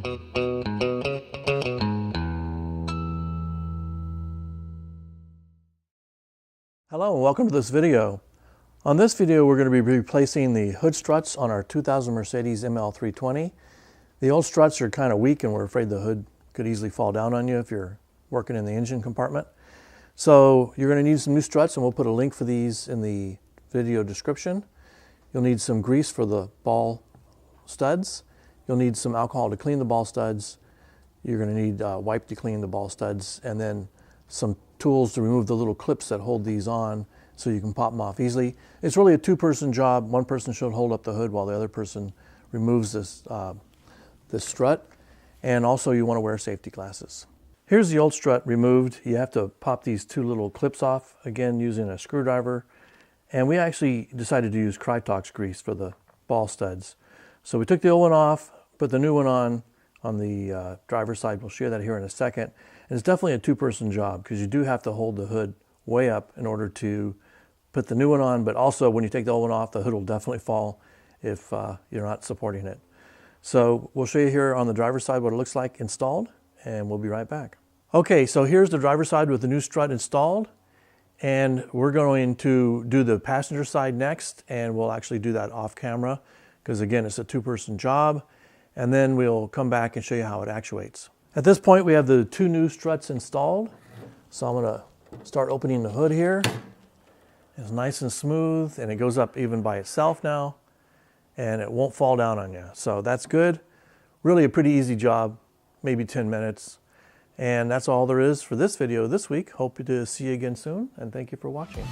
Hello and welcome to this video. On this video we're going to be replacing the hood struts on our 2000 Mercedes ML320. The old struts are kind of weak and we're afraid the hood could easily fall down on you if you're working in the engine compartment. So you're going to need some new struts, and we'll put a link for these in the video description. You'll need some grease for the ball studs. You'll need some alcohol to clean the ball studs. You're going to need wipe to clean the ball studs, and then some tools to remove the little clips that hold these on so you can pop them off easily. It's really a two-person job. One person should hold up the hood while the other person removes this strut. And also you want to wear safety glasses. Here's the old strut removed. You have to pop these two little clips off, again using a screwdriver. And we actually decided to use Krytox grease for the ball studs. So we took the old one off, put the new one on the driver's side. We'll show you that here in a second. And it's definitely a two-person job because you do have to hold the hood way up in order to put the new one on, but also when you take the old one off, the hood will definitely fall if you're not supporting it. So we'll show you here on the driver's side what it looks like installed, and we'll be right back. Okay, so here's the driver's side with the new strut installed, and we're going to do the passenger side next, and we'll actually do that off camera because again, it's a two-person job, and then we'll come back and show you how it actuates. At this point, we have the two new struts installed. So I'm gonna start opening the hood here. It's nice and smooth, and it goes up even by itself now, and it won't fall down on you. So that's good. Really a pretty easy job, maybe 10 minutes. And that's all there is for this video this week. Hope to see you again soon, and thank you for watching.